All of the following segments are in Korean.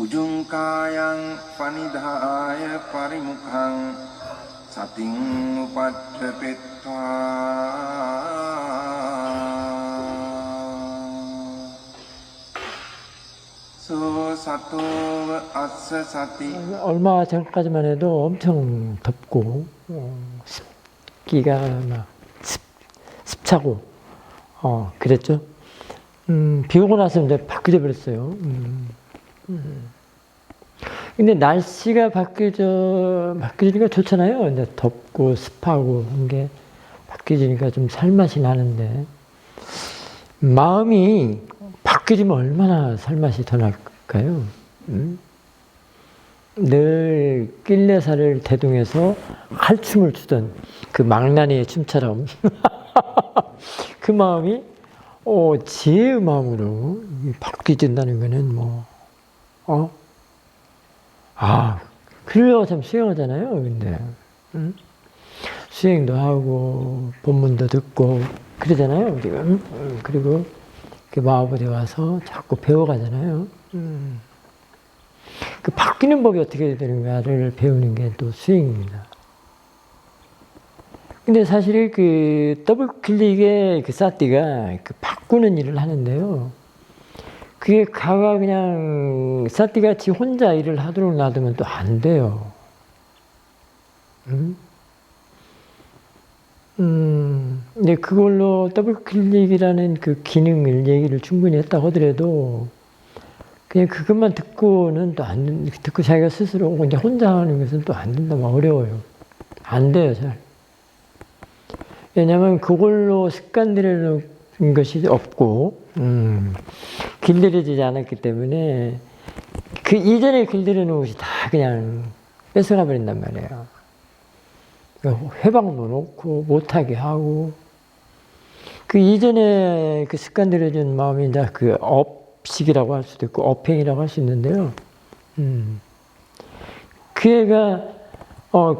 Ujungkayang panidhaya parimukhang sating upadhepitva so sato assa sati. 얼마 전까지만 해도 엄청 덥고 습기가 막 습차고 그랬죠. 비 오고 나서 이제 바뀌어 버렸어요. 근데 날씨가 바뀌니까 좋잖아요. 이제 덥고 습하고 한 게 바뀌니까 좀 살맛이 나는데 마음이 바뀌면 얼마나 살맛이 더 날까요? 늘 낄레사를 대동해서 칼춤을 추던 그 망나니의 춤처럼 그 마음이 지혜의 마음으로 바뀌어진다는 거는 그래야 참 수행하잖아요. 근데 수행도 하고 본문도 듣고 그러잖아요. 지금 그리고 마하보에 와서 자꾸 배워가잖아요. 그 바뀌는 법이 어떻게 되는가를 배우는 게 또 수행입니다. 근데 사실 그 더블 클릭의 그 사띠가 그 바꾸는 일을 하는데요. 그게 가가 그냥 사띠같이 혼자 일을 하도록 놔두면 또 안 돼요. 근데 그걸로 더블 클릭이라는 그 기능을 얘기를 충분히 했다고 하더라도 그냥 그것만 듣고는 또 안, 듣고 자기가 스스로 이제 혼자 하는 것은 또 안 된다, 어려워요. 안 돼요, 잘. 왜냐면 그걸로 습관 들이는 것이 없고, 길들여지지 않았기 때문에 그 이전에 길들여놓은 것이 다 그냥 뺏어가 버린단 말이에요. 회방도 놓고 못하게 하고, 그 이전에 그 습관 들여진 마음이 이제 그 업식이라고 할 수도 있고, 업행이라고 할 수 있는데요. 그 애가,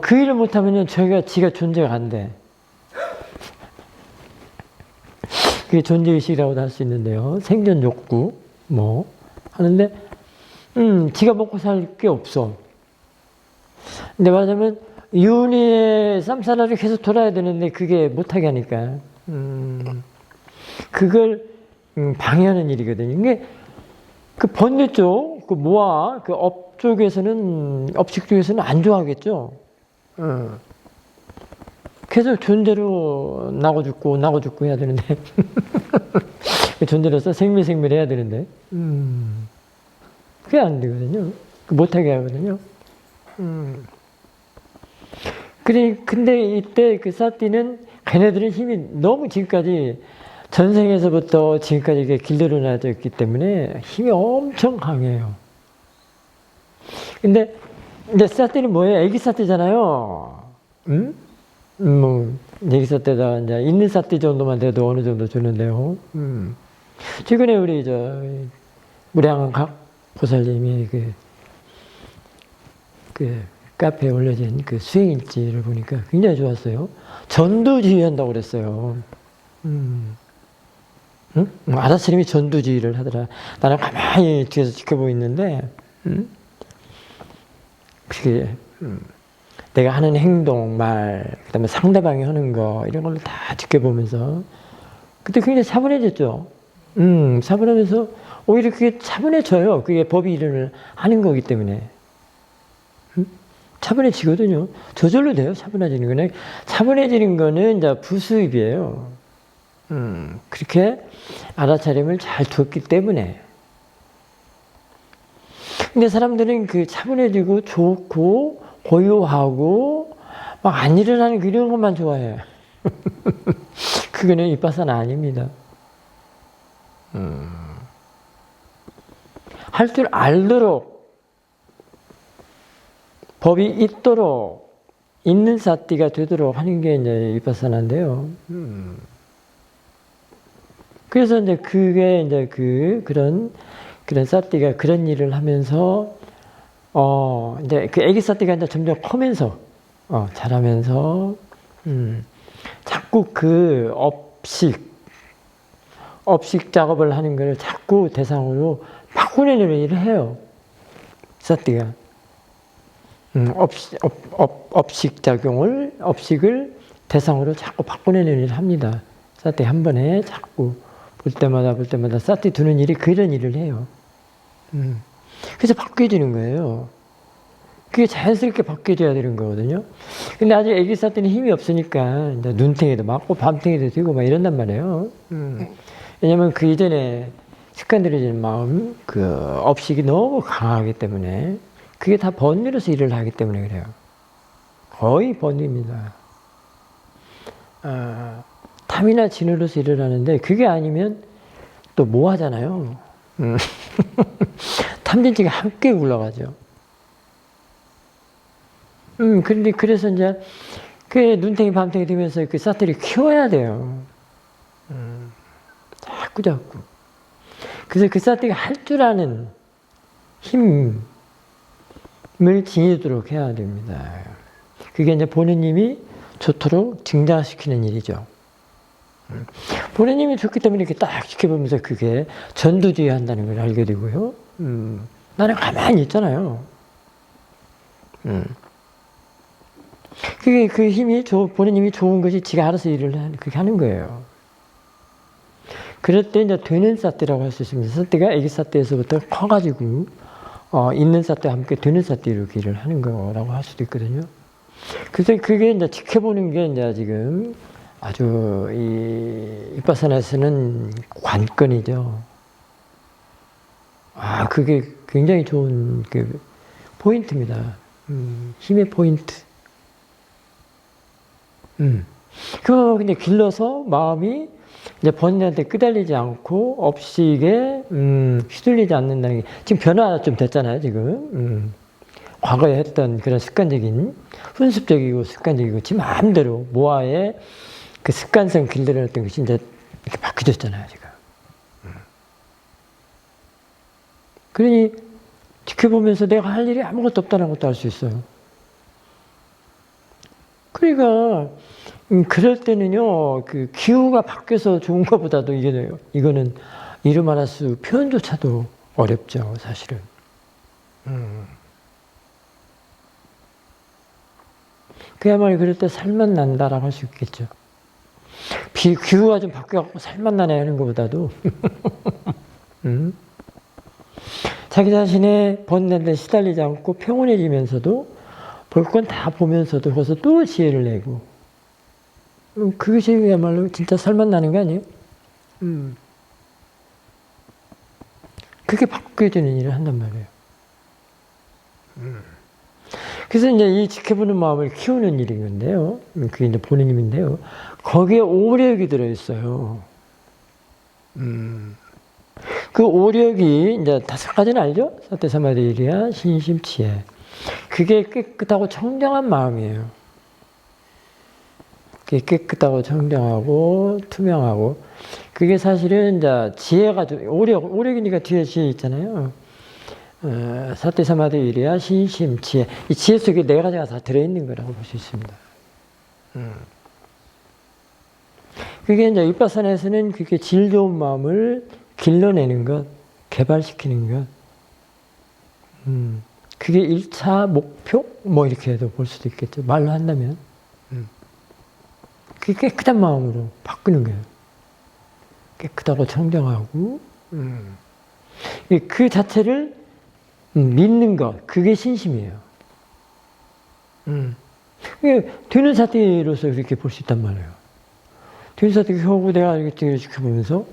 그 일을 못하면요, 지가 존재가 안 돼. 그게 존재의식이라고도 할 수 있는데요. 생존 욕구, 하는데, 지가 먹고 살 게 없어. 근데 말하자면, 윤희의 쌈싸라를 계속 돌아야 되는데, 그게 못하게 하니까, 그걸, 방해하는 일이거든요. 이게, 그 번뇌 쪽, 그 모아, 그 업 쪽에서는, 업식 쪽에서는 안 좋아하겠죠. 계속 존재로 나고 죽고 해야 되는데 존재로서 생밀 해야 되는데 그게 안 되거든요. 못하게 하거든요. 근데 이때 그 사띠는 걔네들은 힘이 너무 지금까지 전생에서부터 지금까지 이게 길들여놔져 있기 때문에 힘이 엄청 강해요. 근데 사띠는 뭐예요? 애기 사띠잖아요. 얘기 사태다, 이제, 있는 사태 정도만 돼도 어느 정도 주는데요. 최근에 우리, 무량각 보살님이 그 카페에 올려진 그 수행일지를 보니까 굉장히 좋았어요. 전두지휘 한다고 그랬어요. 아다스님이 전두지휘를 하더라. 나는 가만히 뒤에서 지켜보고 있는데, 그게, 내가 하는 행동, 말, 그 다음에 상대방이 하는 거, 이런 걸로 다 지켜보면서, 그때 굉장히 차분해졌죠. 차분하면서, 오히려 그게 차분해져요. 그게 법이 일을 하는 거기 때문에. 차분해지거든요. 저절로 돼요, 차분해지는 거는. 차분해지는 거는 이제 부수입이에요. 그렇게 알아차림을 잘 두었기 때문에. 근데 사람들은 그 차분해지고 좋고, 고요하고 막 안 일어나는 이런 것만 좋아해요. 그거는 이빠사나 아닙니다. 할 줄 알도록 법이 있도록 있는 사띠가 되도록 하는 게 이제 이빠사나인데요. 그래서 이제 그게 이제 그런 사띠가 그런 일을 하면서 이제 그 애기 사띠가 이제 점점 커면서, 자라면서, 자꾸 그 업식 작업을 하는 걸 자꾸 대상으로 바꾸려는 일을 해요. 사띠가. 업식을 대상으로 자꾸 바꿔내는 일을 합니다. 사띠 한 번에 자꾸 볼 때마다 사띠 두는 일이 그런 일을 해요. 그래서 바뀌어지는 거예요. 그게 자연스럽게 바뀌어져야 되는 거거든요. 근데 아직 애기 사띠는 힘이 없으니까 이제 눈탱이도 맞고 밤탱이도 되고 막 이런단 말이에요. 왜냐면 그 이전에 습관들어지는 마음, 그 업식이 너무 강하기 때문에 그게 다 번뇌로서 일을 하기 때문에 그래요. 거의 번뇌입니다. 탐이나 진으로서 일을 하는데 그게 아니면 또 뭐 하잖아요. 탐진치가 함께 굴러가죠. 그런데 그래서 이제 그 눈탱이 밤탱이 되면서 그 사태를 키워야 돼요. 자꾸. 그래서 그 사태가 할 줄 아는 힘을 지니도록 해야 됩니다. 그게 이제 보느님이 좋도록 증장시키는 일이죠. 보느님이 좋기 때문에 이렇게 딱 지켜보면서 그게 전두지휘 한다는 걸 알게 되고요. 나는 가만히 있잖아요. 그게 그 힘이 보느님이 좋은 것이 지가 알아서 일을 그렇게 하는 거예요. 그럴 때 이제 되는 사띠라고 할 수 있습니다. 사띠가 애기 사띠에서부터 커가지고 있는 사띠와 함께 되는 사띠로 이렇게 일을 하는 거라고 할 수도 있거든요. 그래서 그게 이제 지켜보는 게 이제 지금 아주 이 윗바사나에서는 관건이죠. 그게 굉장히 좋은 그 포인트입니다. 힘의 포인트. 그거 근데 길러서 마음이 이제 번뇌한테 끄달리지 않고 업식에 휘둘리지 않는다는 게 지금 변화가 좀 됐잖아요, 지금. 과거에 했던 그런 습관적인, 훈습적이고 습관적이고 지 마음대로 모아의 그 습관성 길들여놨던 것이 이제 이렇게 바뀌어졌잖아요, 지금. 그러니 지켜보면서 내가 할 일이 아무것도 없다는 것도 알 수 있어요. 그러니까 그럴 때는요, 그 기후가 바뀌어서 좋은 것보다도 이거는 이루 말할 수 표현조차도 어렵죠, 사실은. 그야말로 그럴 때 살맛 난다라고 할 수 있겠죠. 기후가 좀 바뀌어갖고 살맛 나네 하는 것보다도 자기 자신의 번뇌에 시달리지 않고 평온해지면서도 볼 건 다 보면서도 거기서 또 지혜를 내고 그것이 그야말로 진짜 살맛 나는 거 아니에요? 그게 바뀌어지는 일을 한단 말이에요. 그래서 이제 이 지켜보는 마음을 키우는 일인 건데요. 그게 이제 보느님인데요. 거기에 오력이 들어있어요. 그 오력이 이제 5가지는 알죠? 사태사마디일이야, 신심치에. 그게 깨끗하고 청정한 마음이에요. 그게 깨끗하고 청정하고 투명하고. 그게 사실은 이제 지혜가 오력이니까 뒤에 지혜 있잖아요. 사태사마디일이야, 신심치에. 이 지혜 속에 4가지가 다 들어있는 거라고 볼 수 있습니다. 그게 이제 윗바사나에서는 그게 질 좋은 마음을 길러내는 것, 개발시키는 것. 그게 1차 목표? 뭐 이렇게도 볼 수도 있겠죠. 말로 한다면. 그게 깨끗한 마음으로 바꾸는 거예요. 깨끗하고 청정하고. 그 자체를 믿는 것, 그게 신심이에요. 되는 사태로서 그렇게 볼 수 있단 말이에요. 되는 사태가 겨우 내가 이렇게 지켜보면서.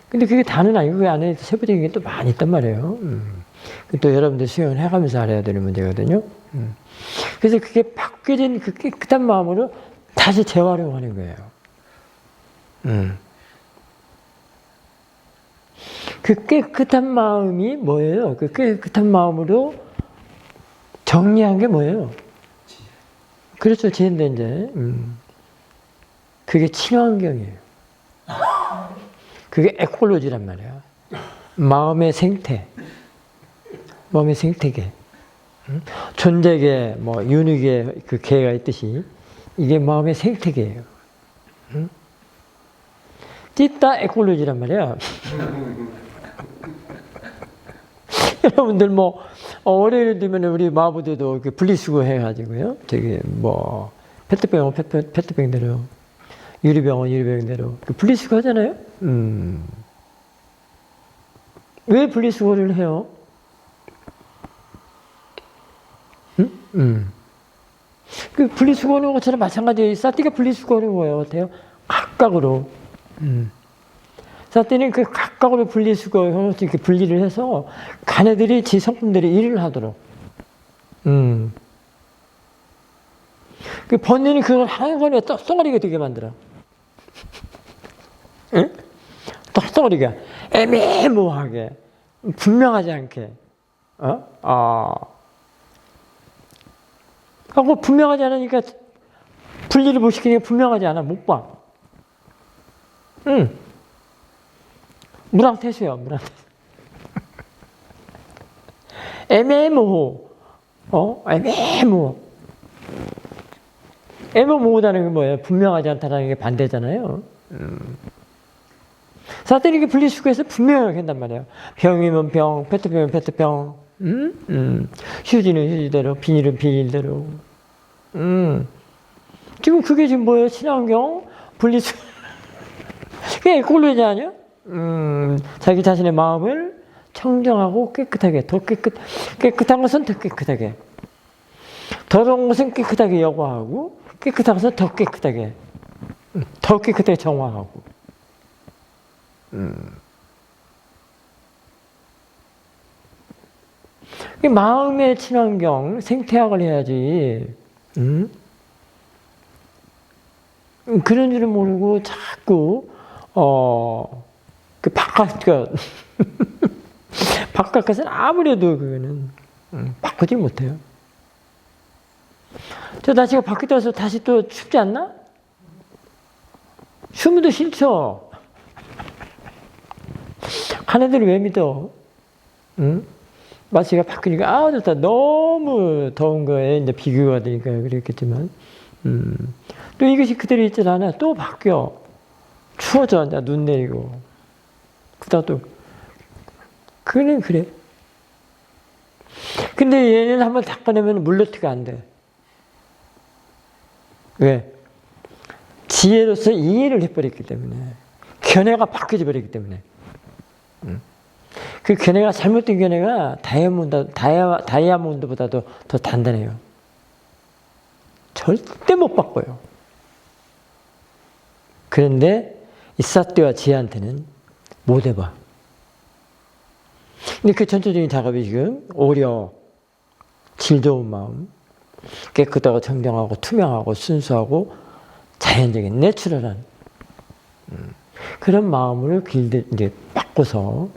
근데 그게 다는 아니고 그 안에 세부적인 게 또 많이 있단 말이에요. 또 여러분들 수행을 해가면서 알아야 되는 문제거든요. 그래서 그게 바뀌어진 그 깨끗한 마음으로 다시 재활용하는 거예요. 그 깨끗한 마음이 뭐예요? 그 깨끗한 마음으로 정리한 게 뭐예요? 그렇죠. 지혜인데 이제 그게 친환경이에요. 그게 에콜로지란 말이야. 마음의 생태. 마음의 생태계. 존재계, 뭐, 윤회계, 그 계가 있듯이, 이게 마음의 생태계예요. 띠따 에콜로지란 말이야. 여러분들 뭐 월요일 되면 우리 마부대도 이렇게 분리수거 해가지고요. 저기 뭐 페트병은 페트병대로, 유리병은 유리병대로 분리수거 하잖아요. 왜 분리수거를 해요? 그 분리수거하는 것처럼 마찬가지예요. 사띠가 분리수거하는 거예요. 어때요? 각각으로. 사띠는 그 각각으로 분리수거해서 이렇게 분리를 해서 가네들이 지 성품들이 일을 하도록. 그 번뇌는 그걸 한 번에 떡덩어리가 되게 만들어. 응? 떡덩어리가 애매모호하게, 분명하지 않게. 하고 분명하지 않으니까 분리를 못 시키니까 분명하지 않아. 못 봐. 무랑태수야, 무랑태수. 애매모호. 애매모호. 애매모호다는 게 뭐예요? 분명하지 않다는 게 반대잖아요. 사탄이 이게 분리수거해서 분명하게 한단 말이에요. 병이면 병, 페트병이면 페트병, 휴지는 휴지대로, 비닐은 비닐대로. 지금 그게 지금 뭐예요? 친환경 분리수거. 그게 에콜로지 아니야? 자기 자신의 마음을 청정하고 깨끗하게, 더 깨끗한 것은 더 깨끗하게, 더러운 것은 깨끗하게 여과하고, 깨끗한 것은 더 깨끗하게 정화하고. 마음의 친환경, 생태학을 해야지. 그런 줄은 모르고 자꾸 그 바깥 것은 아무래도 그거는 바꾸지 못해요. 저 날씨가 바뀌어서 다시 또 춥지 않나? 숨도 싫죠. 하나들이 왜 믿어? 날씨가 바뀌니까 좋다. 너무 더운 거에 이제 비교가 되니까 그랬겠지만, 또 이것이 그대로 있지 않아. 또 바뀌어. 추워져. 이제 눈 내리고. 그다음 또 그는 그래. 근데 얘는 한번 닦아내면 물러트가 안 돼. 왜? 지혜로서 이해를 해버렸기 때문에. 견해가 바뀌어 버렸기 때문에. 그 견해가, 잘못된 견해가 다이아몬드보다도 더 단단해요. 절대 못 바꿔요. 그런데 이 사띠와 지혜한테는 못 해봐. 근데 그 전체적인 작업이 지금 오히려 질 좋은 마음, 깨끗하고 청정하고 투명하고 순수하고 자연적인 내추럴한 그런 마음으로 이제 바꿔서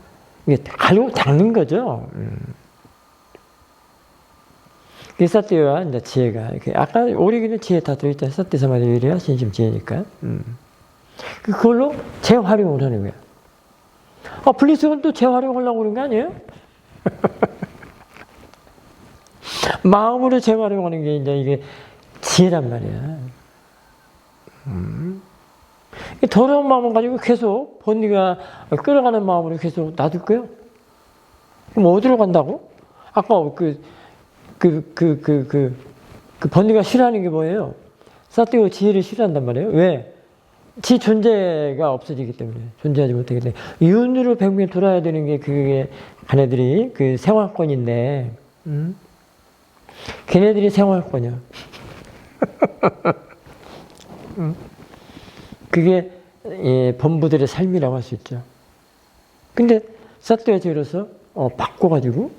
이게 가려고 닦는 거죠. 이 사띠와 이제 지혜가 이렇게 아까 오리기는 지혜 다 들어있잖아요. 사띠 사마디 위리와 신심 지혜니까. 그걸로 재활용을 하는 거예요. 분리수거는 또 재활용하려고 그런 거 아니에요? 마음으로 재활용하는 게 이제 이게 지혜란 말이야. 더러운 마음을 가지고 계속 번뇌가 끌어가는 마음으로 계속 놔둘 거예요? 그럼 어디로 간다고? 아까 그 번뇌가 싫어하는 게 뭐예요? 사띠가 지혜를 싫어한단 말이에요. 왜? 지 존재가 없어지기 때문에, 존재하지 못하기 때문에. 윤으로 뱅뱅 돌아야 되는 게 그게 걔네들이 그 생활권인데, 걔네들이 생활권이야. 그게 범부들의 삶이라고 할 수 있죠. 근데 사띠와 지혜로서 바꿔가지고,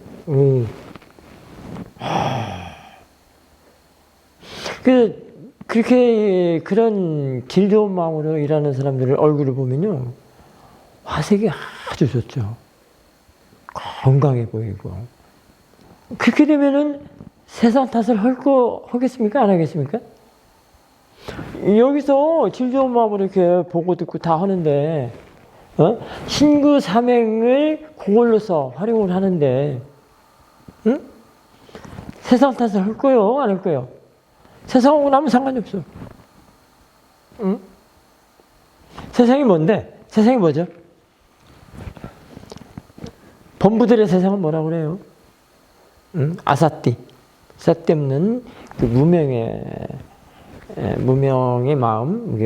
그렇게 그런 질 좋은 마음으로 일하는 사람들의 얼굴을 보면요, 화색이 아주 좋죠. 건강해 보이고. 그렇게 되면은 세상 탓을 하겠습니까? 안 하겠습니까? 여기서 질 좋은 마음으로 이렇게 보고 듣고 다 하는데, 신구 삼행을 그걸로서 활용을 하는데, 세상 탓을 할 거요? 안 할 거요? 세상하고는 아무 상관이 없어. 세상이 뭔데? 세상이 뭐죠? 범부들의 세상은 뭐라고 그래요? 아사띠. 쓸데없는 그 무명의 마음,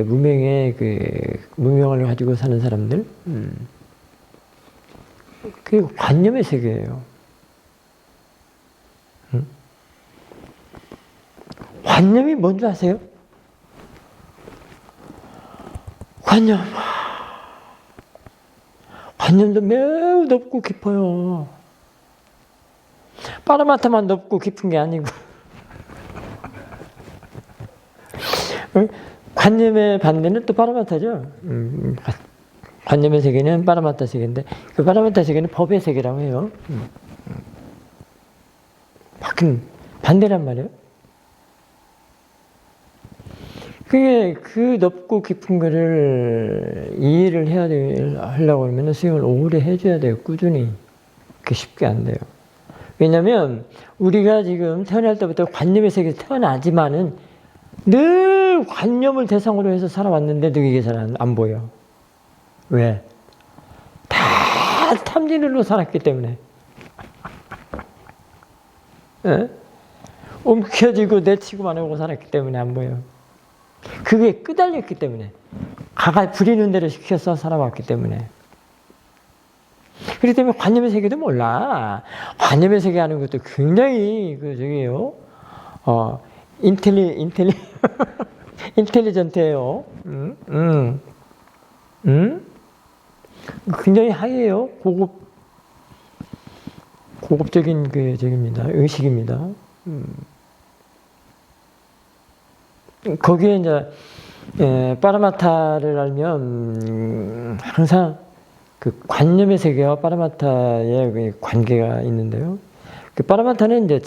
무명을 가지고 사는 사람들. 그게 관념의 세계예요. 관념이 뭔지 아세요? 관념도 매우 높고 깊어요. 빠라마타만 높고 깊은 게 아니고. 관념의 반대는 또 빠라마타죠. 관념의 세계는 빠라마타 세계인데, 그 빠라마타 세계는 법의 세계라고 해요. 반대란 말이에요. 그게 그 높고 깊은 거를 이해를 하려고 하면 수행을 오래 해줘야 돼요. 꾸준히. 그게 쉽게 안 돼요. 왜냐면 우리가 지금 태어날 때부터 관념의 세계에서 태어나지만은 늘 관념을 대상으로 해서 살아왔는데도 이게 잘 안 보여. 왜? 다 탐진으로 살았기 때문에. 예? 움켜쥐고 내치고만 하고 살았기 때문에 안 보여. 그게 끄달렸기 때문에. 가가 부리는 대로 시켜서 살아왔기 때문에. 그렇기 때문에 관념의 세계도 몰라. 관념의 세계 하는 것도 굉장히, 인텔리전트예요. 굉장히 하이에요. 고급적인 의식입니다. 거기에 이제, 빠라마타를 알면, 항상 그 관념의 세계와 빠라마타의 관계가 있는데요. 그 빠라마타는 이제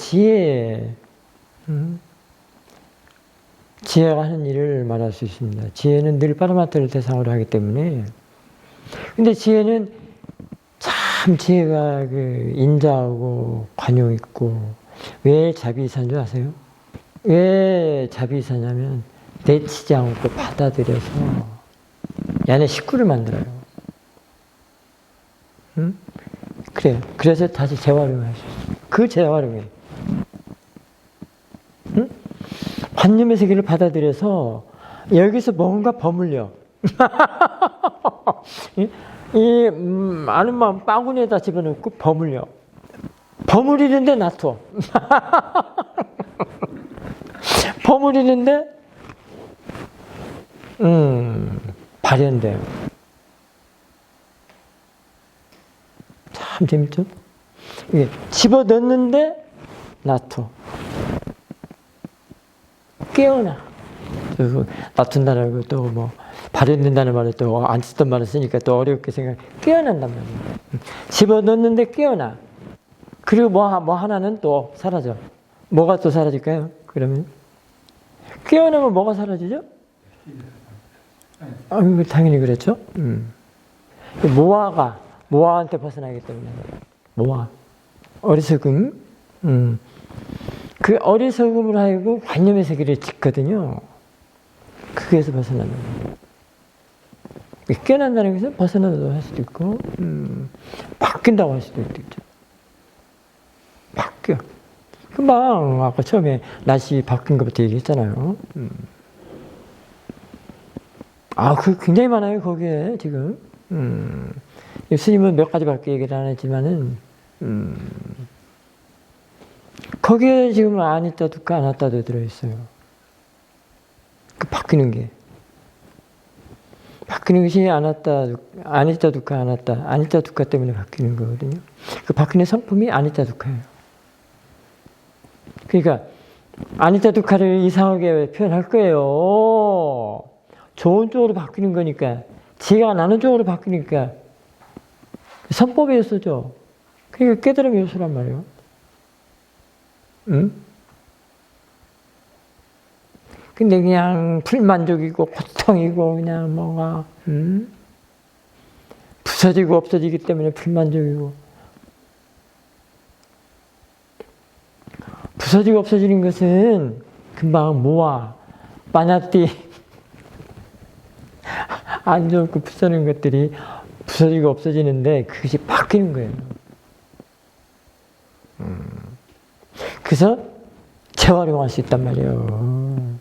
지혜가 하는 일을 말할 수 있습니다. 지혜는 늘 빠라마타를 대상으로 하기 때문에. 근데 지혜는 참 지혜가 인자하고 관용 있고, 왜 자비이사인 줄 아세요? 왜 자비이사냐면, 내치지 않고 받아들여서 얘네 식구를 만들어요. 그래요. 그래서 다시 재활용을 할 수 있어요. 그 재활용이에요. 관념의 세계를 받아들여서 여기서 뭔가 버물려. 아는 마음 바구니에다 집어넣고 버물려. 버무리는데 놔둬. 버무리는데 발현돼요. 참 재밌죠? 이게 집어넣는데 놔둬. 깨어나. 놔둔다는 또 발현된다는 말을 또 안 쓰던 말을 쓰니까 또 어렵게 깨어난단 말이에요. 집어넣는데 깨어나. 그리고 뭐 하나는 또 사라져. 뭐가 또 사라질까요? 그러면? 깨어나면 뭐가 사라지죠? 당연히 그렇죠. 모아한테 벗어나기 때문에. 모아. 어리석음. 그 어리석음을 하고 관념의 세계를 짓거든요. 거기에서 벗어나는 거예요. 깨어난다는 것은 벗어나도 할 수도 있고, 바뀐다고 할 수도 있죠. 바뀌어. 금방 아까 처음에 날씨 바뀐 것부터 얘기했잖아요. 그 굉장히 많아요, 거기에 지금. 스님은 몇 가지밖에 얘기를 안 했지만은, 거기에 지금 아니따 두카 아나따도 들어있어요. 그 바뀌는 게. 바뀌는 것이 아니따 두카 아나따, 아니따 두카 때문에 바뀌는 거거든요. 그 바뀌는 성품이 아니따 두카예요. 그러니까 아니따 두카를 이상하게 표현할 거예요. 좋은 쪽으로 바뀌는 거니까, 지혜가 나는 쪽으로 바뀌니까 선법의 요소죠. 그러니까 깨달음의 요소란 말이에요. 근데 그냥 불만족이고 고통이고 그냥 뭔가 부서지고 없어지기 때문에 불만족이고, 부서지고 없어지는 것은 금방 모아 빠냐띠 안 좋고 부서지는 것들이 부서지고 없어지는데 그것이 바뀌는 거예요. 그래서 재활용할 수 있단 말이에요.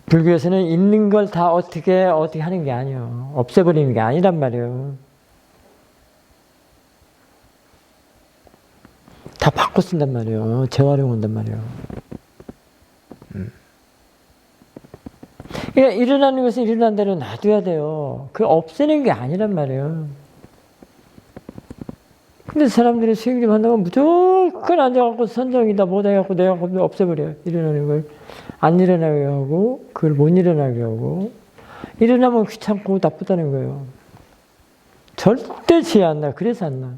불교에서는 있는 걸 다 어떻게 하는 게 아니에요. 없애버리는 게 아니란 말이에요. 다 바꿔 쓴단 말이에요. 재활용한단 말이에요. 그러니까 일어나는 것은 일어난 대로 놔둬야 돼요. 그걸 없애는 게 아니란 말이에요. 근데 사람들이 수행 좀 한다고 무조건 앉아갖고 선정이다 뭐다 해갖고 내가 없애버려요. 일어나는 걸. 안 일어나게 하고 그걸 못 일어나게 하고 일어나면 귀찮고 나쁘다는 거예요. 절대 지혜 안 나. 그래서 안 나.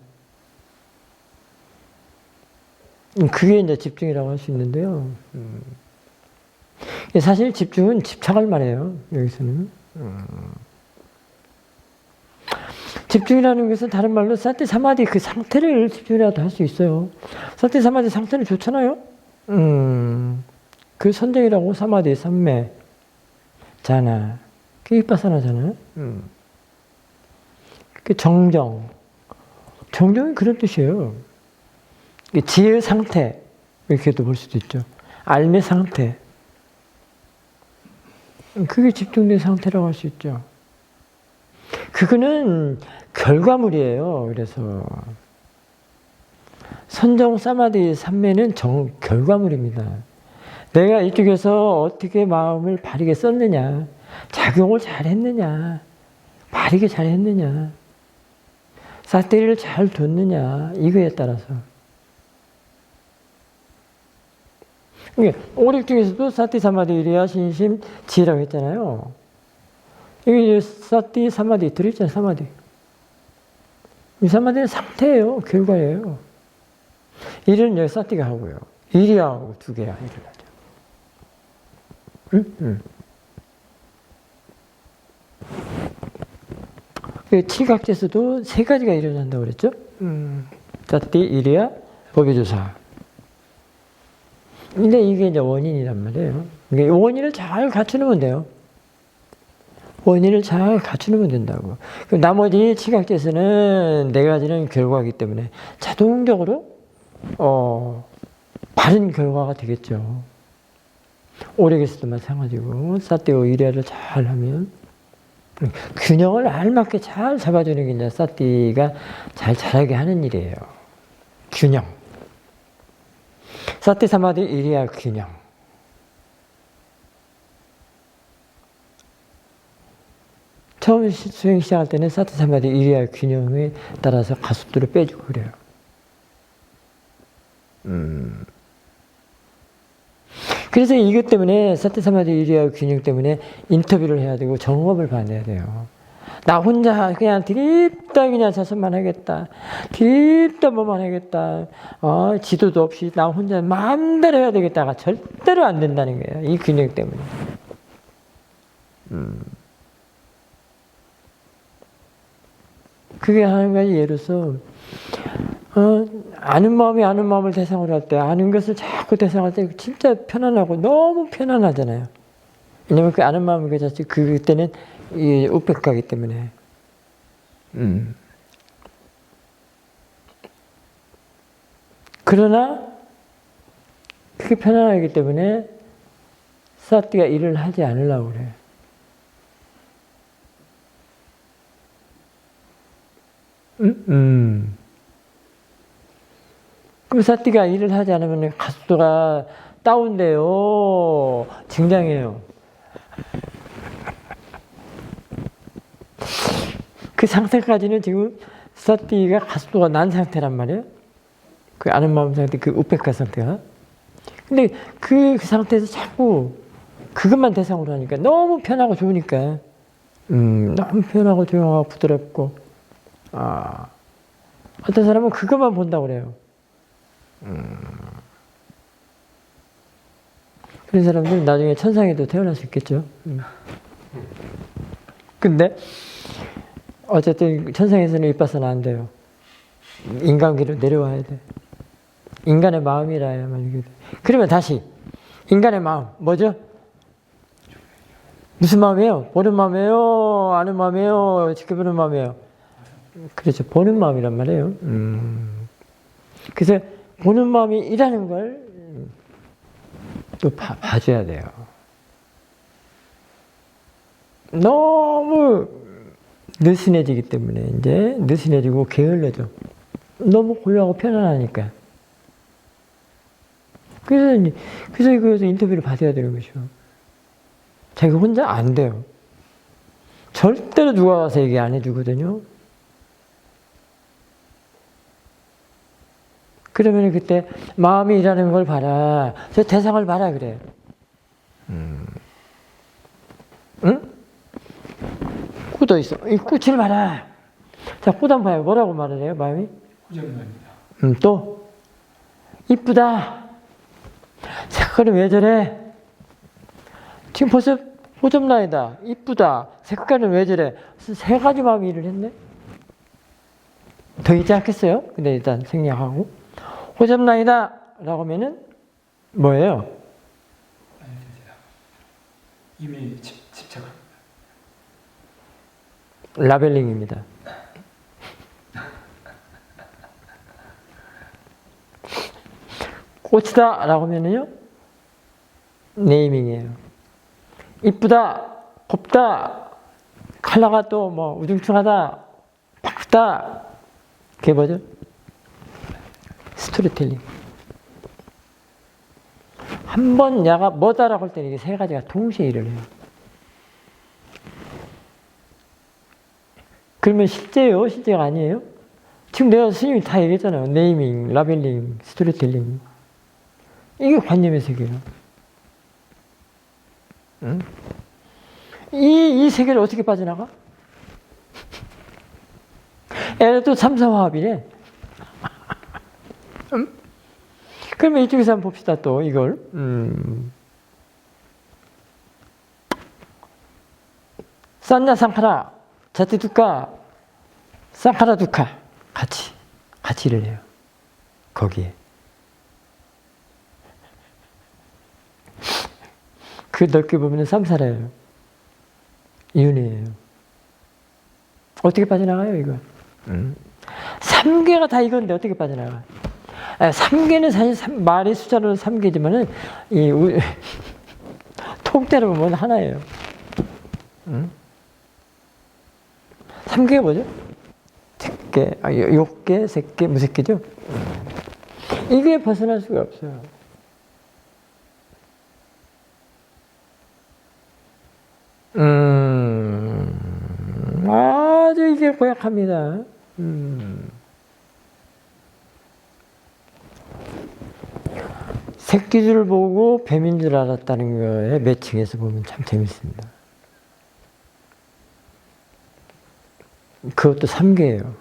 그게 이제 집중이라고 할 수 있는데요. 사실 집중은 집착을 말해요. 여기서는. 집중이라는 것은 다른 말로 사티 사마디 그 상태를 집중이라도 할 수 있어요. 사티 사마디 상태는 좋잖아요. 그 선정이라고 사마디, 삼매, 자나, 그 이빠사나잖아요. 그 정정. 정정이 그런 뜻이에요. 지혜의 상태, 이렇게도 볼 수도 있죠. 알매 상태. 그게 집중된 상태라고 할 수 있죠. 그거는 결과물이에요. 그래서 선정, 사마디, 삼매는 결과물입니다. 내가 이쪽에서 어떻게 마음을 바르게 썼느냐, 작용을 잘 했느냐, 바르게 잘 했느냐, 사티를 잘 뒀느냐, 이거에 따라서. 오릭 중에서도 사티, 사마디, 이리야, 신심, 지혜라고 했잖아요. 여기 사티, 사마디 들어있잖아요, 사마디. 이 사마디는 상태예요, 결과예요. 일은 여기 사티가 하고요. 이리야하고 두 개야, 일어나죠. 칠각제에서도 세 가지가 일어난다고 그랬죠? 사티, 이리야, 법의조사. 근데 이게 이제 원인이란 말이에요. 그러니까 원인을 잘 갖추면 돼요. 원인을 잘 갖추면 된다고. 나머지 칠각제에서는 네 가지는 결과이기 때문에 자동적으로 바른 결과가 되겠죠. 오래겠어도 마찬가지고 사띠오 이래를 잘 하면 균형을 알맞게 잘 잡아주는 게 이제 사띠가 잘 자라게 하는 일이에요. 균형. 사띠 사마디 이리야 균형. 처음 수행 시작할 때는 사띠 사마디 이리야 균형에 따라서 가속도를 빼주고 그래요. 그래서 이것 때문에 사티 사마디 이리야 균형 때문에 인터뷰를 해야 되고 점검을 받아야 돼요. 나 혼자 그냥 드립다 그냥 자선만 하겠다. 드립다 뭐만 하겠다. 지도도 없이 나 혼자 마음대로 해야 되겠다가 절대로 안 된다는 거예요. 이 균형 때문에. 그게 한 가지 예로서 아는 마음이 아는 마음을 대상으로 할 때, 아는 것을 자꾸 대상할 때 진짜 편안하고 너무 편안하잖아요. 왜냐면 그 아는 마음이 그 자체, 그때는 이 우백가기 때문에. 그러나, 그게 편안하기 때문에 사띠가 일을 하지 않으려고 그래요. 그럼 사띠가 일을 하지 않으면 가속도가 다운돼요. 증장해요. 그 상태까지는 지금 사띠가 가속도가 난 상태란 말이에요. 그 아는 마음 상태, 그 우페카 상태가. 근데 그 상태에서 자꾸 그것만 대상으로 하니까 너무 편하고 좋으니까 너무 편하고 조용하고 부드럽고 어떤 사람은 그것만 본다고 그래요. 그런 사람들은 나중에 천상에도 태어날 수 있겠죠. 근데 어쨌든 천상에서는 이빠서는 안 돼요. 인간기로 내려와야 돼. 인간의 마음이라야만 이게 돼. 그러면 다시 인간의 마음 뭐죠? 무슨 마음이에요? 보는 마음이에요? 아는 마음이에요? 지켜보는 마음이에요? 그렇죠. 보는 마음이란 말이에요. 그래서 보는 마음이 일하는 걸 또 봐줘야 돼요. 너무 느슨해지기 때문에 이제 느슨해지고 게을러져. 너무 고요하고 편안하니까. 그래서 이거에서 인터뷰를 받아야 되는 거죠. 자기가 혼자 안 돼요. 절대로 누가 와서 얘기 안 해주거든요. 그러면 그때 마음이 일하는 걸 봐라. 저 대상을 봐라 그래. 응? 꽂어 있어. 이 꽃을 봐라. 자, 꽃 한번 봐요. 뭐라고 말을 해요, 마음이? 호접납니다. 또 이쁘다. 색깔은 왜 저래? 지금 벌써 호접나이다. 이쁘다. 색깔은 왜 저래? 세 가지 마음이 일을 했네. 더 있지 않겠어요? 근데 일단 생략하고 호접나이다 라고 하면은 뭐예요? 이미 집착합니다. 라벨링입니다. 꽃이다 라고 하면은요 네이밍이에요. 이쁘다, 곱다, 컬러가 또 뭐 우중충하다, 바쁘다. 그게 뭐죠? 스토리텔링. 한 번 야가 뭐다라고 할 때는 이게 세 가지가 동시에 일을 해요. 그러면 실제예요? 실제가 아니에요? 지금 내가 스님이 다 얘기했잖아요. 네이밍, 라벨링, 스토리텔링. 이게 관념의 세계예요. 응? 이 세계를 어떻게 빠져나가? 얘는 삼사화합이래. 응? 그러면 이쪽에서 한번 봅시다, 또 이걸. 산냐 상카라, 자티두카, 상카라 두카. 같이 일을 해요. 거기에. 그 넓게 보면 삼사라예요. 이윤이에요. 어떻게 빠져나가요, 이거? 삼계가 다 이건데 어떻게 빠져나가? 삼계는 사실 말의 숫자로는 삼계지만은 통째로 보면 하나예요. 삼계가 뭐죠? 색계, 욕계, 색계, 무색계죠? 이게 벗어날 수가 없어요. 아주 이게 고약합니다. 새끼줄 보고 뱀인 줄 알았다는 거에 매칭해서 보면 참 재밌습니다. 그것도 3개예요.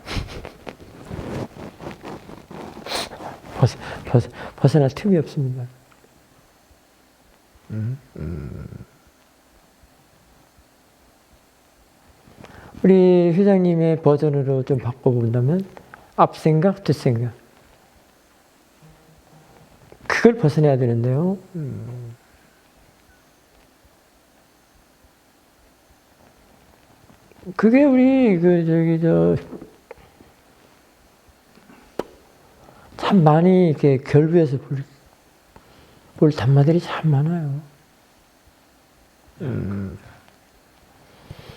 벗어날 틈이 없습니다. 우리 회장님의 버전으로 좀 바꿔본다면 앞생각, 뒷생각. 그걸 벗어내야 되는데요. 그게 우리 참 많이 이렇게 결부해서 볼 단마들이 참 많아요.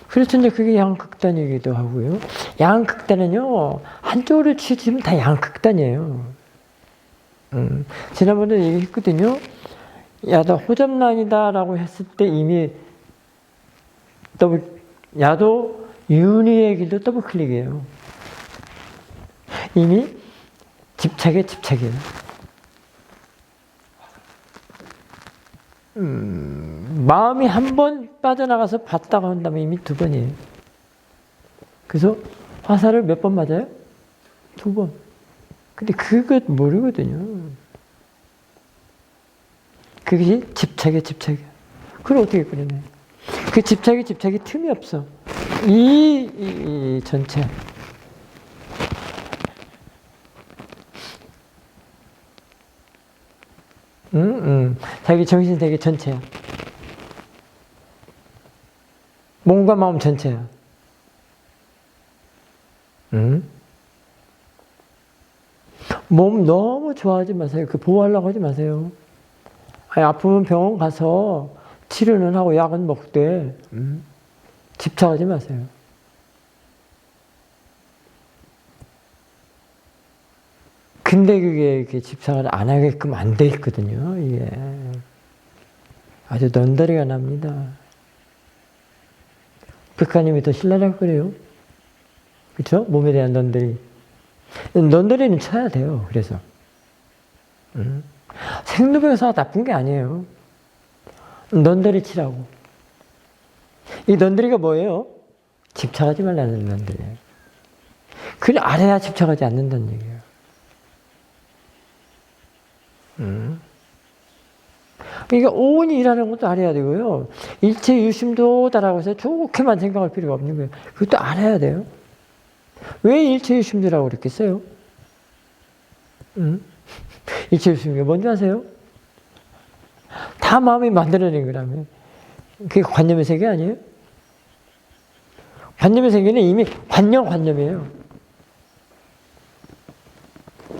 그렇죠. 이제 그게 양극단이기도 하고요. 양극단은요, 한쪽으로 치우치면 다 양극단이에요. 지난번에 얘기했거든요. 야도 호접란이다라고 했을 때 이미 야도 윤희의 길도 더블 클릭이에요. 이미 집착이에요. 마음이 한 번 빠져나가서 봤다고 한다면 이미 2번이에요. 그래서 화살을 몇 번 맞아요? 2번. 근데 그것 모르거든요. 그것이 집착이야. 그걸 어떻게 끊어내? 그 집착이 틈이 없어. 이 전체. 자기 정신 세계 전체야. 몸과 마음 전체야. 몸 너무 좋아하지 마세요. 그 보호하려고 하지 마세요. 아니, 아프면 병원 가서 치료는 하고 약은 먹되 집착하지 마세요. 근데 그게 이렇게 집착을 안 하게끔 안 돼 있거든요. 이게 아주 넌더리가 납니다. 백화님이 더 신랄할 거래요. 그렇죠? 몸에 대한 넌더리. 넌더리는 쳐야 돼요. 그래서 생로병사가 나쁜 게 아니에요. 넌더리 치라고. 이 넌더리가 뭐예요? 집착하지 말라는 넌더리예요. 그래 알아야 집착하지 않는다는 얘기예요. 그러니까 오온이 일하는 것도 알아야 되고요. 일체 유심도다라고 해서 좋게만 생각할 필요가 없는 거예요. 그것도 알아야 돼요. 왜 일체 유심도라고 그랬겠어요? 일체 유심도 뭔지 아세요? 다 마음이 만들어낸 거라면. 그게 관념의 세계 아니에요? 관념의 세계는 이미 관념이에요.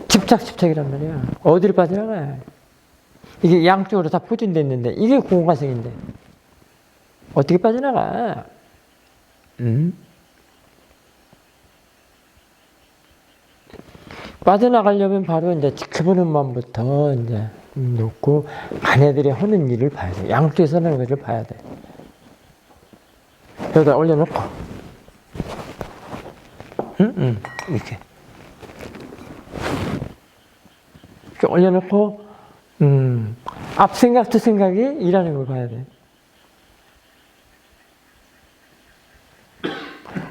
집착이란 말이야. 어디로 빠져나가야. 이게 양쪽으로 다 포진되어 있는데 이게 공과성인데 어떻게 빠져나가? 빠져나가려면 바로 이제 지켜보는 마음부터 이제 놓고 아내들이 하는 일을 봐야 돼. 양쪽에서 하는 것을 봐야 돼. 여기다 올려놓고 이렇게 올려놓고 앞생각 뒤생각이 일하는 걸 봐야 돼.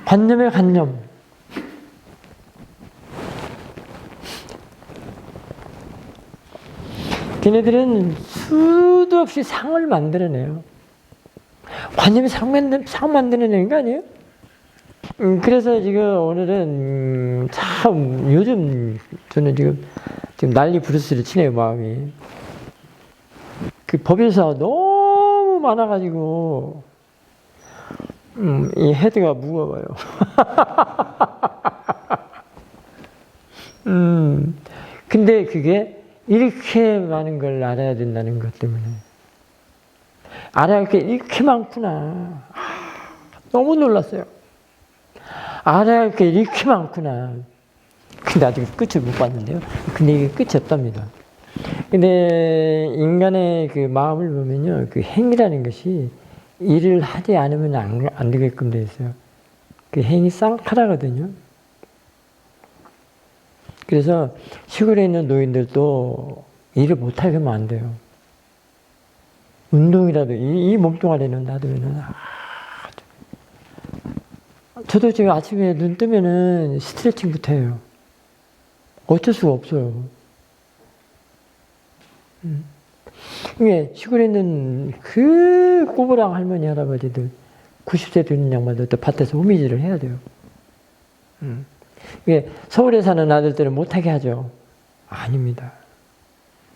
관념의 관념. 걔네들은 수도 없이 상을 만들어내요. 관념이 상 만들어내는 거 아니에요? 그래서 지금 오늘은 참 요즘 저는 지금 난리 부르스를 치네요, 마음이. 그 법에서 너무 많아가지고 이 헤드가 무거워요. 근데 그게 이렇게 많은 걸 알아야 된다는 것 때문에 알아야 할 게 이렇게 많구나. 너무 놀랐어요. 알아야 할 게 이렇게 많구나. 근데 아직 끝을 못 봤는데요. 근데 이게 끝이 없답니다. 근데 인간의 그 마음을 보면요, 그 행위라는 것이 일을 하지 않으면 안 되게끔 돼 있어요. 그 행위 쌍파라거든요. 그래서 시골에 있는 노인들도 일을 못하게 하면 안 돼요. 운동이라도 이 몸뚱아리는 놔두면은 저도 지금 아침에 눈 뜨면은 스트레칭부터 해요. 어쩔 수가 없어요. 이게 시골에 있는 그 꼬부랑 할머니 할아버지들 90세 되는 양반들도 밭에서 호미질을 해야 돼요. 이게 서울에 사는 아들들은 못하게 하죠. 아닙니다.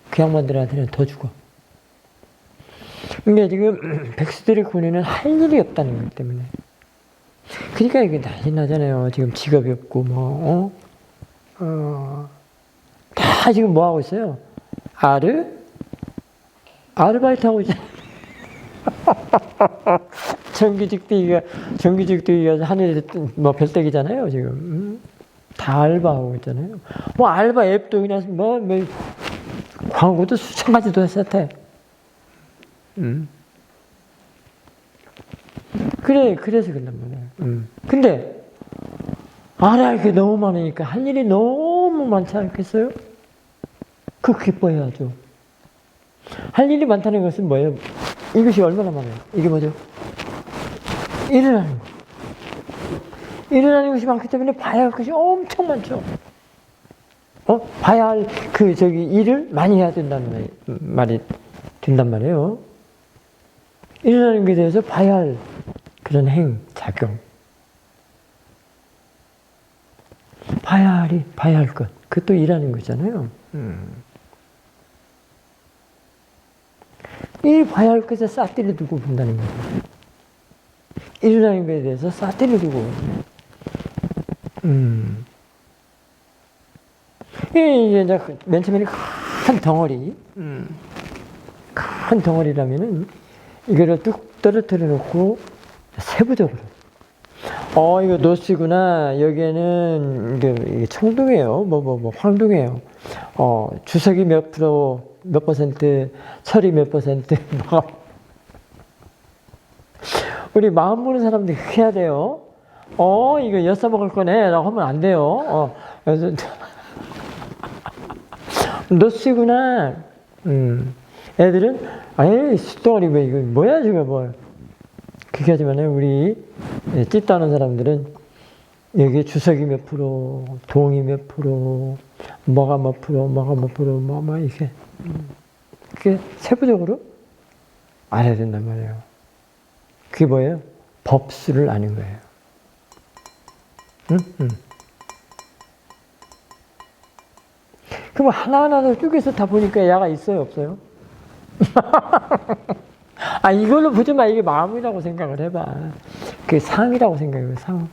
그 양반들한테는 더 죽어. 그러니까 지금 백수들의 고뇌는 할 일이 없다는 것 때문에. 그러니까 이게 난리 나잖아요. 지금 직업이 없고 다 지금 뭐 하고 있어요? 아르바이트 하고 있잖아요. 정규직 되기가 하늘에 뭐 별떼기잖아요, 지금. 다 알바하고 있잖아요. 뭐 알바 앱도 그냥 뭐 광고도 수천 가지도 했었대. 그래서 그런단 말이에요. 근데 알아야 할 게 너무 많으니까 할 일이 너무 많지 않겠어요? 그거 기뻐해야죠. 할 일이 많다는 것은 뭐예요? 이것이 얼마나 많아요? 이게 뭐죠? 일어나는 거. 일어나는 것이 많기 때문에 봐야 할 것이 엄청 많죠. 봐야 할 일을 많이 해야 된다는 말이 된단 말이에요. 일어나는 것에 대해서 봐야 할 그런 작용. 봐야 할 것. 그것도 일하는 거잖아요. 이 봐야 할 것에 싹들이 두고 본다는 거죠. 일어나는 것에 대해서 싹들이 두고. 이게 이제 맨 처음에는 큰 덩어리, 큰 덩어리라면은 이거를 뚝 떨어뜨려 놓고 세부적으로. 이거 노씨구나. 여기에는 이게 청동이에요. 황동이에요. 주석이 몇 프로, 몇 퍼센트, 철이 몇 퍼센트. 우리 마음 보는 사람들이 그렇게 해야 돼요. 이거 엿사 먹을 거네. 라고 하면 안 돼요. 그래서, 노씨구나. 애들은, 에이, 숫덩어리, 왜, 이거 뭐야, 지금 뭐. 그렇게 하지만, 우리, 찝다는 사람들은, 여기 주석이 몇 프로, 동이 몇 프로, 뭐가 몇 프로, 이렇게. 그게 세부적으로 알아야 된단 말이에요. 그게 뭐예요? 법수를 아는 거예요. 그럼 하나하나 쪼개서 다 보니까 야가 있어요, 없어요? 이걸로 보지 마. 이게 마음이라고 생각을 해봐. 그게 상이라고 생각해요, 상.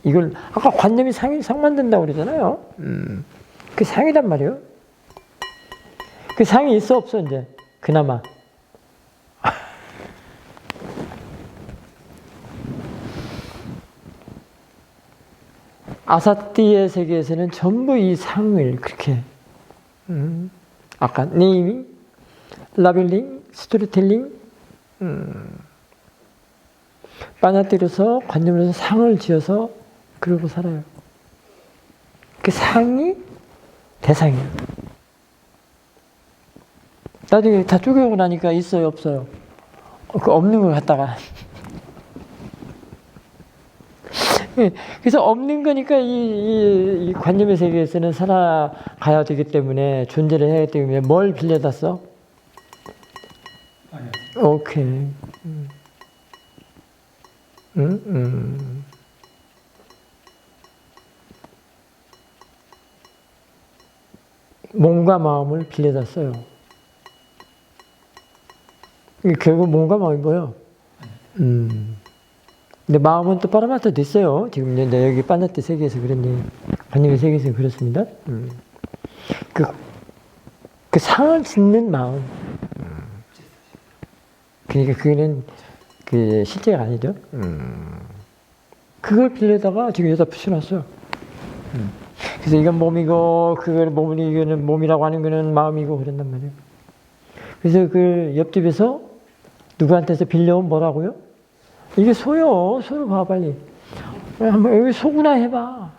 이걸, 아까 관념이 상 만든다고 그러잖아요. 그 상이란 말이에요. 그 상이 있어, 없어, 이제. 그나마. 아사띠의 세계에서는 전부 이 상을 그렇게, 아까 네이밍, 라벨링, 스토리텔링, 빠냐띠로서 관념으로서 상을 지어서 그러고 살아요. 그 상이 대상이에요. 나중에 다 쪼개고 나니까 있어요, 없어요? 그 없는 걸 갖다가. 그래서 없는 거니까 이 관념의 세계에서는 살아가야 되기 때문에 존재를 해야 되기 때문에 뭘 빌려다 써? 오케이. 몸과 마음을 빌려다 써요. 결국 몸과 마음이 뭐예요? 근데 마음은 또 파라마타도 있어요. 지금 이제 여기 빠냐띠 세계에서 그랬니, 관념의 세계에서 그렇습니다. 그 상을 짓는 마음. 그러니까 그거는 그 실제가 아니죠. 그걸 빌려다가 지금 여기다 붙여놨어요. 그래서 이건 몸이고, 이거는 몸이라고 하는 거는 마음이고 그런단 말이에요. 그래서 그 옆집에서 누구한테서 빌려온 뭐라고요? 이게 소요. 소로 봐, 빨리. 한번 여기 소구나 해봐.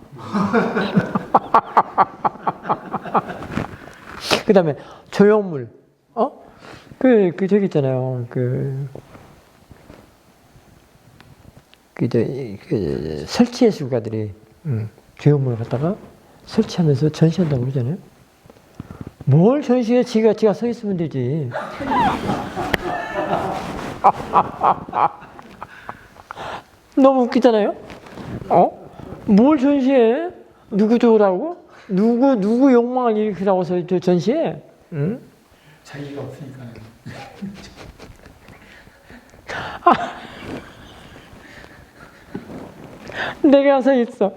그 다음에 조형물. 저기 있잖아요. 설치예술가들이 조형물을 갖다가 설치하면서 전시한다고 그러잖아요. 뭘 전시해? 지가 서 있으면 되지. 너무 웃기잖아요? 뭘 전시해? 누구 좋으라고? 누구 욕망을 일으키라고 전시해? 응? 자기가 없으니까. 내가 서 있어.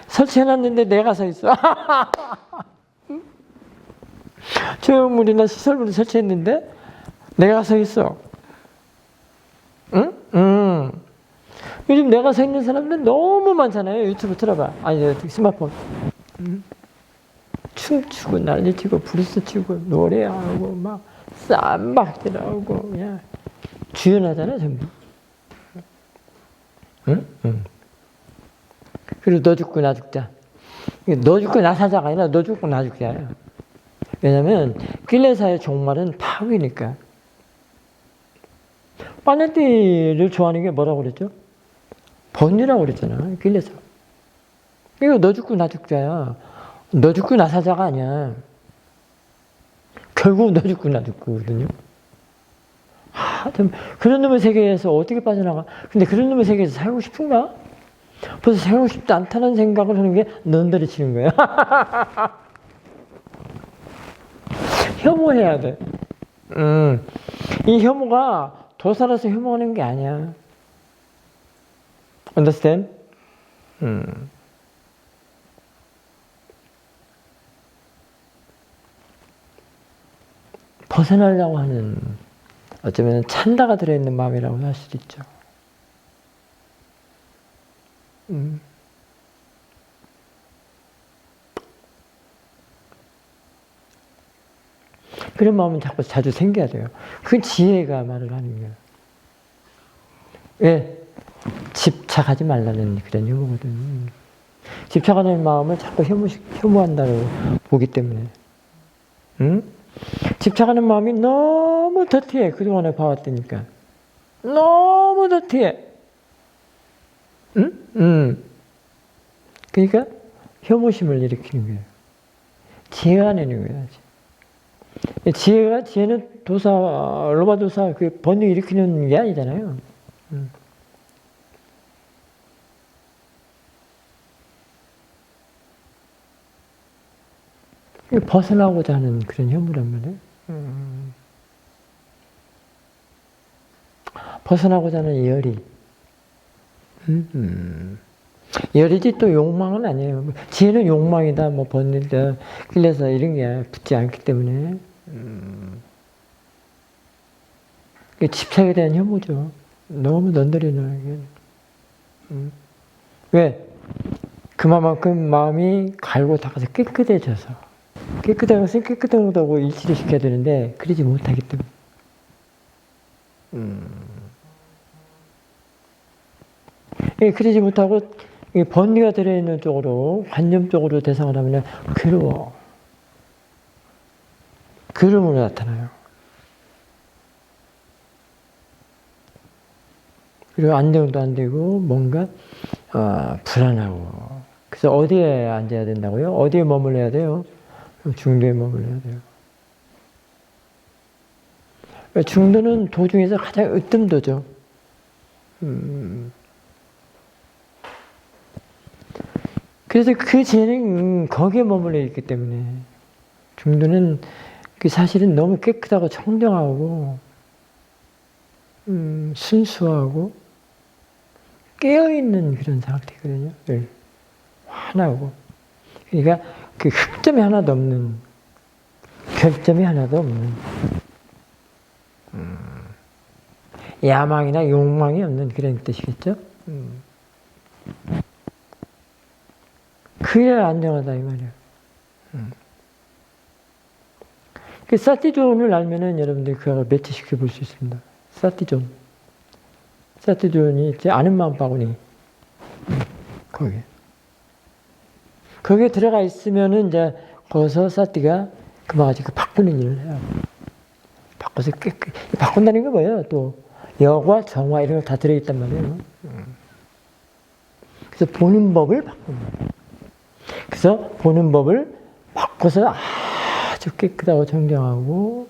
설치해놨는데 내가 서 있어. 조형물이나 시설물을 설치했는데 내가 서 있어. 응? 요즘 내가 서 있는 사람들 너무 많잖아요. 유튜브 틀어봐. 아니, 스마트폰. 춤추고 난리치고 브루스 치고 노래하고 막 쌈박질하고 그냥 주연하잖아 전부. 응? 그리고 너 죽고 나 죽자. 너 죽고 나 사자가 아니라 너 죽고 나 죽자예요. 왜냐면 길레사의 종말은 파괴니까. 빠냐띠를 좋아하는 게 뭐라고 그랬죠? 번뇌라고 그랬잖아, 길레사. 이거 너 죽고 나 죽자야. 너 죽고 나 사자가 아니야. 결국 너 죽고 나 죽거든요. 그런 놈의 세계에서 어떻게 빠져나가? 근데 그런 놈의 세계에서 살고 싶은가? 벌써 살고 싶지 않다는 생각을 하는 게 넌더리 치는 거야. 혐오해야 돼. 이 혐오가 도살아서 혐오하는 게 아니야. Understand? 벗어나려고 하는 어쩌면 찬다가 들어있는 마음이라고 할 수도 있죠. 그런 마음은 자주 생겨야 돼요. 그건 지혜가 말을 하는 거예요. 왜? 집착하지 말라는 그런 혐오거든. 집착하는 마음을 자꾸 혐오한다고 보기 때문에. 응? 집착하는 마음이 너무 더티해. 그동안에 봐왔다니까. 너무 더티해. 응? 그러니까 혐오심을 일으키는 거예요. 지혜가 내는 거예요. 지혜는 도사, 로마도사 그 번뇌 일으키는 게 아니잖아요. 벗어나고자 하는 그런 혐오란 말이에요. 벗어나고자 하는 열이. 열이지 또 욕망은 아니에요. 지혜는 욕망이다, 뭐 번뇌다, 끌려서 이런 게 붙지 않기 때문에. 집착에 대한 혐오죠. 너무 넌더리는 게. 왜? 그만큼 마음이 갈고 닦아서 깨끗해져서. 깨끗한 것은 깨끗한 것하고 일치를 시켜야 되는데, 그러지 못하기 때문에. 그러지 못하고, 번뇌가 들어있는 쪽으로, 관념 쪽으로 대상을 하면 괴로워. 괴로움으로 나타나요. 그리고 안정도 안 되고, 뭔가, 불안하고. 그래서 어디에 앉아야 된다고요? 어디에 머물러야 돼요? 중도에 머물러야 돼요. 중도는 도중에서 가장 으뜸도죠. 그래서 그 죄는 거기에 머물러 있기 때문에 중도는 그 사실은 너무 깨끗하고 청정하고 순수하고 깨어있는 그런 상태거든요. 환하고. 그러니까 그 흑점이 하나도 없는, 결점이 하나도 없는, 야망이나 욕망이 없는 그런 뜻이겠죠? 그래야 안정하다 이 말이에요. 그 사티존을 알면은 여러분들 그걸 매치시켜 볼 수 있습니다. 사티존. 사티존이 있지, 아는 마음 바구니. 거기에 들어가 있으면은 이제 거기서 사티가 그만하지 바꾸는 일을 해요. 바꿔서 바꾼다는 게 뭐예요? 또 여과 정화 이런 거 다 들어있단 말이에요. 그래서 보는 법을 바꾸는 거예요. 그래서 보는 법을 바꿔서 아주 깨끗하고 정정하고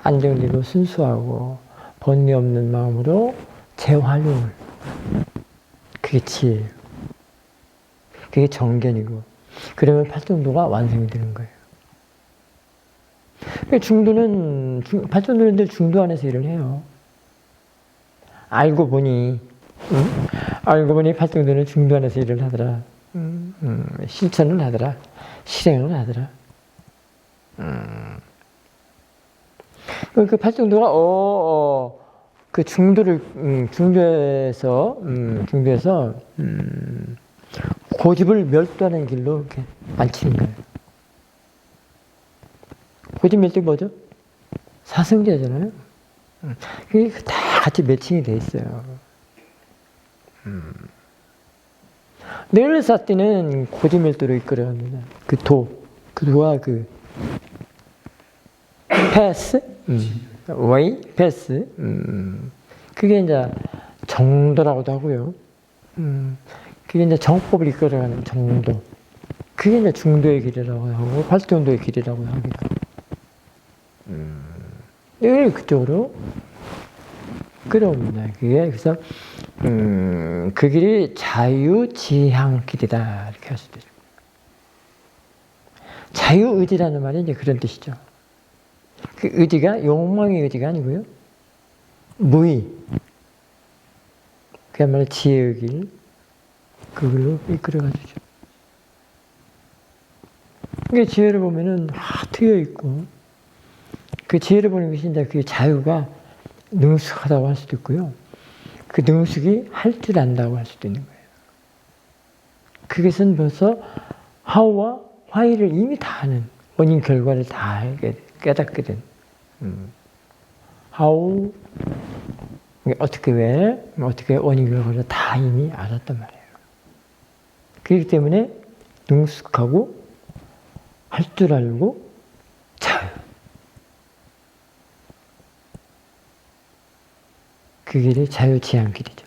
안정되고 순수하고 번뇌 없는 마음으로 재활용을. 그게 지혜예요. 그게 정견이고. 그러면 팔정도가 완성이 되는 거예요. 중도는, 팔정도는 중도 안에서 일을 해요. 알고 보니 팔정도는 중도 안에서 일을 하더라. 실천을 하더라. 실행을 하더라. 그 팔정도가 그 중도에서 고집을 멸도하는 길로 이렇게 앉히는 거예요. 고집 멸도가 뭐죠? 사성제잖아요. 그게 다 같이 매칭이 돼 있어요. 뇌를 쌓기는 고집 멸도로 이끌어갑니다. 그 도가 그 패스, 웨이, 패스, 그게 이제 정도라고도 하고요. 그게 이제 정법을 이끌어가는 정도. 그게 이제 중도의 길이라고 하고, 팔정도의 길이라고 합니다. 늘 그쪽으로 끌어옵니다. 그게, 그래서, 그 길이 자유지향 길이다. 이렇게 할 수도 있죠. 자유의지라는 말이 이제 그런 뜻이죠. 그 의지가 욕망의 의지가 아니고요. 무의. 그야말로 지혜의 길. 그걸로 이끌어가 주죠. 이게 지혜를 보면은 트여 있고, 그 지혜를 보는 것이 이제 그 자유가 능숙하다고 할 수도 있고요. 그 능숙이 할 줄 안다고 할 수도 있는 거예요. 그것은 벌써 하우와 화이를 이미 다 아는 원인 결과를 다 알게 깨닫게 된 하우 어떻게 왜 어떻게 원인 결과를 다 이미 알았단 말이에요. 그렇기 때문에 능숙하고 할 줄 알고 자유. 그 길이 자유지향 길이죠.